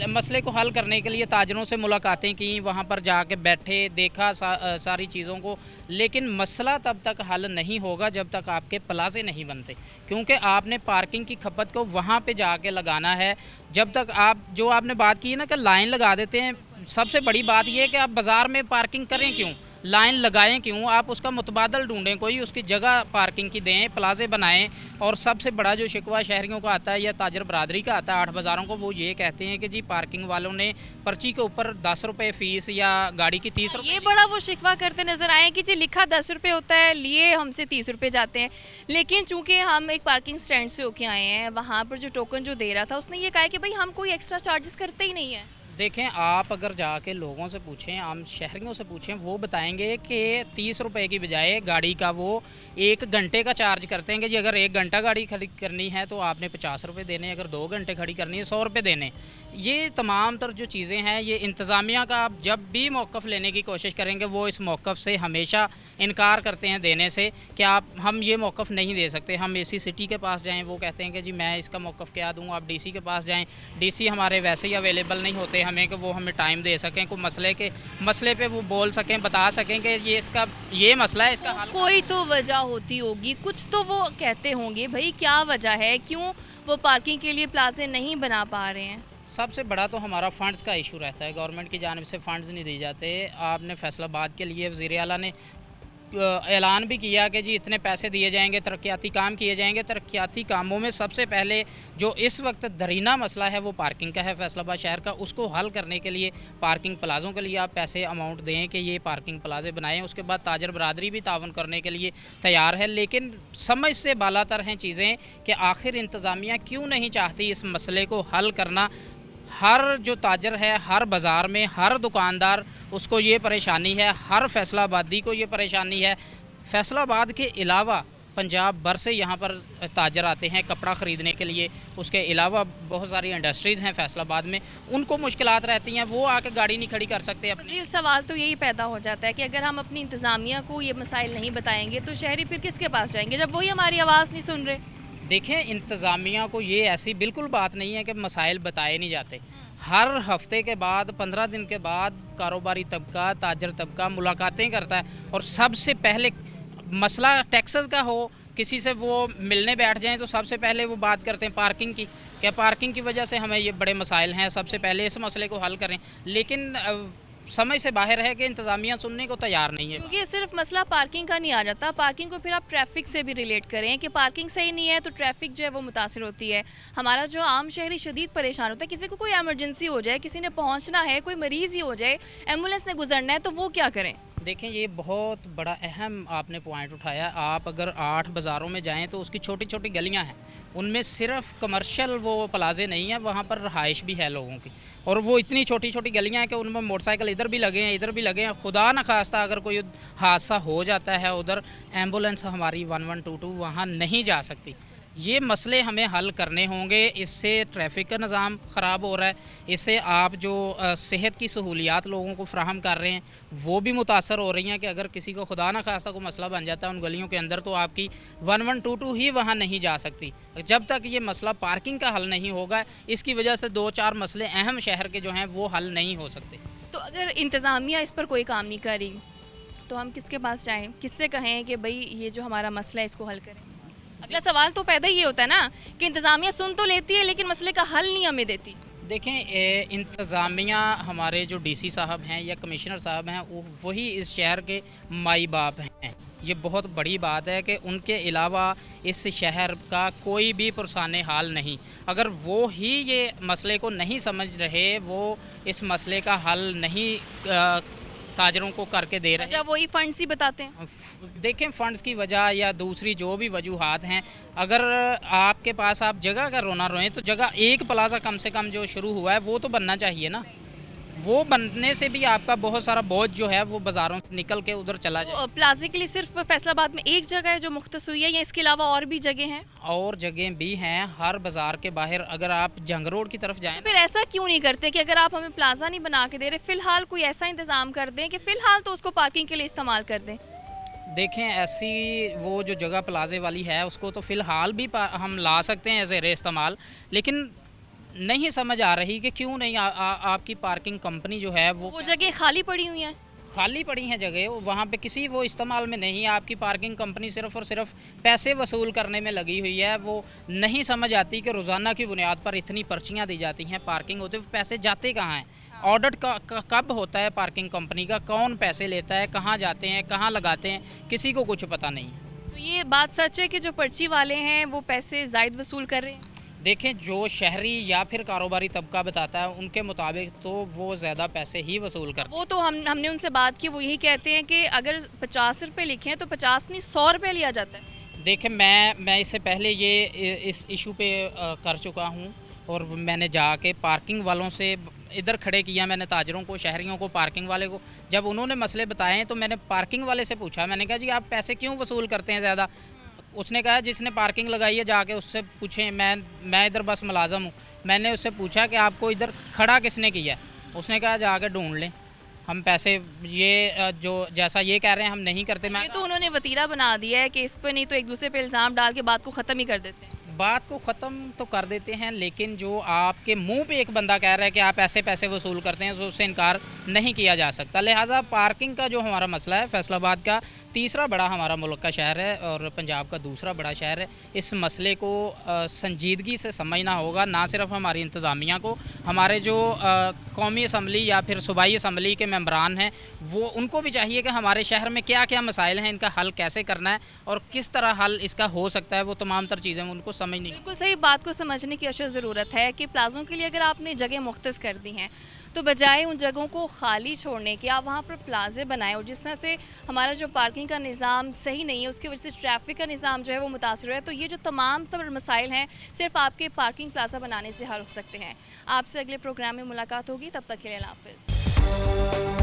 मसले को हल करने के लिए ताजरों से मुलाकातें की, वहाँ पर जाके बैठे, देखा सारी चीज़ों को। लेकिन मसला तब तक हल नहीं होगा जब तक आपके प्लाजे नहीं बनते, क्योंकि आपने पार्किंग की खपत को वहाँ पे जाके लगाना है। जब तक आप जो आपने बात की है ना कि लाइन लगा देते हैं, सबसे बड़ी बात यह है कि आप बाज़ार में पार्किंग करें क्यों, लाइन लगाएं क्यों? आप उसका मुतबादल ढूंढें, कोई उसकी जगह पार्किंग की दें, प्लाजे बनाएं। और सबसे बड़ा जो शिकवा शहरियों का आता है या ताजर बरादरी का आता है 8 बाज़ारों को, वो ये कहते हैं कि जी पार्किंग वालों ने पर्ची के ऊपर 10 रुपये फ़ीस या गाड़ी की 30 रुपये। ये बड़ा वो शिकवा करते नज़र आए कि जी लिखा 10 रुपये होता है, लिए हमसे 30 रुपये जाते हैं। लेकिन चूँकि हम एक पार्किंग स्टैंड से होके आए हैं, वहाँ पर जो टोकन जो दे रहा था उसने ये कहा कि भाई हम कोई एक्स्ट्रा चार्जेस करते ही नहीं है। देखें, आप अगर जाके लोगों से पूछें, आम शहरियों से पूछें, वो बताएंगे कि 30 रुपये की बजाय गाड़ी का वो 1 घंटे का चार्ज करते हैं कि जी अगर 1 घंटा गाड़ी खड़ी करनी है तो आपने 50 रुपये देने, अगर 2 घंटे खड़ी करनी है 100 रुपये देने। ये तमाम तर जो चीज़ें हैं, ये इंतज़ामिया का आप जब भी मौक़िफ़ लेने की कोशिश करेंगे वो इस मौक़िफ़ से हमेशा इनकार करते हैं देने से कि हम ये मौक़िफ़ नहीं दे सकते। हम AC सिटी के पास जाएँ, वो कहते हैं कि जी मैं इसका मौक़िफ़ क्या दूँ। आप DC के पास जाएँ, DC हमारे वैसे ही अवेलेबल नहीं होते हमें कि वो हमें टाइम दे सकें, कोई मसले पे वो बोल सकें, बता सकें कि ये मसला है, इसका हल। कोई तो वजह होती होगी, कुछ तो वो कहते होंगे भाई क्या वजह है, क्यों वो पार्किंग के लिए प्लाजे नहीं बना पा रहे हैं। सबसे बड़ा तो हमारा फ़ंड्स का इशू रहता है, गवर्नमेंट की जानिब से फ़ंड्स नहीं दिए जाते। आपने फैसलाबाद के लिए वज़ीर आला ने ऐलान भी किया कि जी इतने पैसे दिए जाएंगे, तरक्याती काम किए जाएंगे। तरक्याती कामों में सबसे पहले जो इस वक्त दरीना मसला है वो पार्किंग का है फैसलाबाद शहर का। उसको हल करने के लिए पार्किंग प्लाज़ों के लिए आप पैसे अमाउंट दें कि ये पार्किंग प्लाजे बनाएं। उसके बाद ताजर बरादरी भी तावन करने के लिए तैयार है, लेकिन समझ से बालातर हैं चीज़ें कि आखिर इंतज़ामिया क्यों नहीं चाहती इस मसले को हल करना। हर जो ताजर है, हर बाज़ार में हर दुकानदार, उसको ये परेशानी है, हर फैसलाबादी को ये परेशानी है। फैसलाबाद के अलावा पंजाब भर से यहाँ पर ताजर आते हैं कपड़ा ख़रीदने के लिए। उसके अलावा बहुत सारी इंडस्ट्रीज़ हैं फैसलाबाद में, उनको मुश्किलात रहती हैं, वो आके गाड़ी नहीं खड़ी कर सकते अपनी। मज़ीद सवाल तो यही पैदा हो जाता है कि अगर हम अपनी इंतज़ामिया को ये मसाइल नहीं बताएंगे तो शहरी फिर किसके पास जाएंगे जब वही हमारी आवाज़ नहीं सुन रहे। देखें, इंतज़ामिया को ये ऐसी बिल्कुल बात नहीं है कि मसाइल बताए नहीं जाते। हर हफ्ते के बाद 15 दिन के बाद कारोबारी तबका, ताजर तबका मुलाकातें करता है और सबसे पहले मसला टैक्सेस का हो, किसी से वो मिलने बैठ जाएं तो सबसे पहले वो बात करते हैं पार्किंग की, क्या पार्किंग की वजह से हमें ये बड़े मसाइल हैं, सबसे पहले इस मसले को हल करें। लेकिन समझ से बाहर है कि इंतज़ामिया सुनने को तैयार नहीं है। क्योंकि सिर्फ मसला पार्किंग का नहीं आ जाता, पार्किंग को फिर आप ट्रैफिक से भी रिलेट करें कि पार्किंग सही नहीं है तो ट्रैफिक जो है वो मुतासिर होती है। हमारा जो आम शहरी शदीद परेशान होता है, किसी को कोई एमरजेंसी हो जाए, किसी ने पहुंचना है, कोई मरीज़ ही हो जाए, एम्बुलेंस ने गुजरना है, तो वो क्या करें। देखें, ये बहुत बड़ा अहम आपने पॉइंट उठाया। आप अगर 8 बाज़ारों में जाएं तो उसकी छोटी छोटी गलियां हैं, उनमें सिर्फ कमर्शियल वो प्लाजे नहीं है, वहाँ पर रहाइश भी है लोगों की, और वो इतनी छोटी छोटी गलियां हैं कि उनमें मोटरसाइकिल इधर भी लगे हैं, इधर भी लगे हैं। खुदा न खास्ता अगर कोई हादसा हो जाता है उधर, एम्बुलेंस हमारी 1122 वहाँ नहीं जा सकती। ये मसले हमें हल करने होंगे। इससे ट्रैफिक का निज़ाम ख़राब हो रहा है, इससे आप जो सेहत की सहूलियात लोगों को फ्राहम कर रहे हैं वो भी मुतासर हो रही हैं कि अगर किसी को खुदा न खास्ता को मसला बन जाता है उन गलियों के अंदर, तो आपकी 1122 ही वहाँ नहीं जा सकती। जब तक ये मसला पार्किंग का हल नहीं होगा, इसकी वजह से 2-4 मसले अहम शहर के जो हैं वो हल नहीं हो सकते। तो अगर इंतज़ामिया इस पर कोई काम नहीं कर रही तो हम किसके पास जाएँ, किससे कहें कि भाई ये जो हमारा मसला है इसको हल करें। अगला सवाल तो पैदा ये होता है ना कि इंतज़ामिया सुन तो लेती है लेकिन मसले का हल नहीं हमें देती। देखें, इंतज़ामिया हमारे जो डीसी साहब हैं या कमिश्नर साहब हैं वही इस शहर के माई बाप हैं। ये बहुत बड़ी बात है कि उनके अलावा इस शहर का कोई भी पुरसाने हाल नहीं। अगर वो ही ये मसले को नहीं समझ रहे, वो इस मसले का हल नहीं ताजरों को करके दे रहे हैं, अच्छा वही फंड्स ही बताते हैं। देखें, फ़ंड्स की वजह या दूसरी जो भी वजूहात हैं, अगर आपके पास आप जगह का रोना रोएं तो जगह एक प्लाजा कम से कम जो शुरू हुआ है वो तो बनना चाहिए ना। वो बनने से भी आपका बहुत सारा बोझ जो है वो बाज़ारों से निकल के उधर चला जाए। प्लाजे के लिए सिर्फ फैसलाबाद में एक जगह है जो मुख्तस हुई है या इसके अलावा और भी जगह हैं? और जगह भी हैं हर बाज़ार के बाहर। अगर आप जंग रोड की तरफ जाएं तो फिर ऐसा क्यों नहीं करते कि अगर आप हमें प्लाजा नहीं बना के दे रहे, फ़िलहाल कोई ऐसा इंतज़ाम कर दें कि फ़िलहाल तो उसको पार्किंग के लिए इस्तेमाल कर दें। देखें, ऐसी वो जो जगह प्लाजे वाली है उसको तो फ़िलहाल भी हम ला सकते हैं ज़ेर इस्तेमाल, लेकिन नहीं समझ आ रही कि क्यों नहीं आपकी पार्किंग कंपनी जो है वो जगह खाली पड़ी हुई हैं, खाली पड़ी हैं जगह, वहाँ पे किसी वो इस्तेमाल में नहीं। आपकी पार्किंग कंपनी सिर्फ़ और सिर्फ पैसे वसूल करने में लगी हुई है। वो नहीं समझ आती कि रोज़ाना की बुनियाद पर इतनी पर्चियाँ दी जाती हैं पार्किंग होते, पैसे जाते कहाँ हैं, ऑडिट कब होता है पार्किंग कंपनी का, कौन पैसे लेता है, कहाँ जाते हैं, कहाँ लगाते हैं, किसी को कुछ पता नहीं है। तो ये बात सच है कि जो पर्ची वाले हैं वो पैसे ज़ायद वसूल कर रहे हैं? देखें, जो शहरी या फिर कारोबारी तबका बताता है उनके मुताबिक तो वो ज़्यादा पैसे ही वसूल करते हैं। वो तो हमने उनसे बात की, वो यही कहते हैं कि अगर 50 रुपये लिखे हैं तो 50 नहीं 100 रुपये लिया जाता है। देखें, मैं इससे पहले ये इस इशू पे कर चुका हूँ और मैंने जाके पार्किंग वालों से इधर खड़े किया, मैंने ताजरों को, शहरियों को, पार्किंग वाले को। जब उन्होंने मसले बताए तो मैंने पार्किंग वाले से पूछा, मैंने कहा जी आप पैसे क्यों वसूल करते हैं ज़्यादा। उसने कहा जिसने पार्किंग लगाई है जाके उससे पूछें, मैं इधर बस मुलाजम हूँ। मैंने उससे पूछा कि आपको इधर खड़ा किसने किया, उसने कहा जाके ढूंढ लें, हम पैसे ये जो जैसा ये कह रहे हैं हम नहीं करते। ये तो उन्होंने वतीरा बना दिया है कि इस पर नहीं तो एक दूसरे पे इल्ज़ाम डाल के बात को ख़त्म ही कर देते हैं। बात को ख़त्म तो कर देते हैं, लेकिन जो आपके मुंह पे एक बंदा कह रहा है कि आप ऐसे पैसे वसूल करते हैं तो उससे इनकार नहीं किया जा सकता। लिहाजा पार्किंग का जो हमारा मसला है फैसलाबाद का, तीसरा बड़ा हमारा मुल्क का शहर है और पंजाब का दूसरा बड़ा शहर है। इस मसले को संजीदगी से समझना होगा, ना सिर्फ हमारी इंतज़ामिया को, हमारे जो कौमी असम्बली या फिर सूबाई असम्बली के मेंबरान हैं वो उनको भी चाहिए कि हमारे शहर में क्या क्या मसाइल हैं, इनका हल कैसे करना है और किस तरह हल इसका हो सकता है, वो तमाम तर चीज़ें उनको समझनी। बिल्कुल सही बात को समझने की अशद ज़रूरत है कि प्लाज़ों के लिए अगर आपने जगह मुख्तस कर दी हैं तो बजाय उन जगहों को खाली छोड़ने के आप वहाँ पर प्लाजे बनाएं। और जिस तरह से हमारा जो पार्किंग का निज़ाम सही नहीं है उसकी वजह से ट्रैफिक का निज़ाम जो है वो मुतासर है। तो ये जो तमाम तर मसाइल हैं सिर्फ आपके पार्किंग प्लाजा बनाने से हल हो सकते हैं। आपसे अगले प्रोग्राम में मुलाकात होगी, तब तक के लिए अल्लाह हाफ़िज़।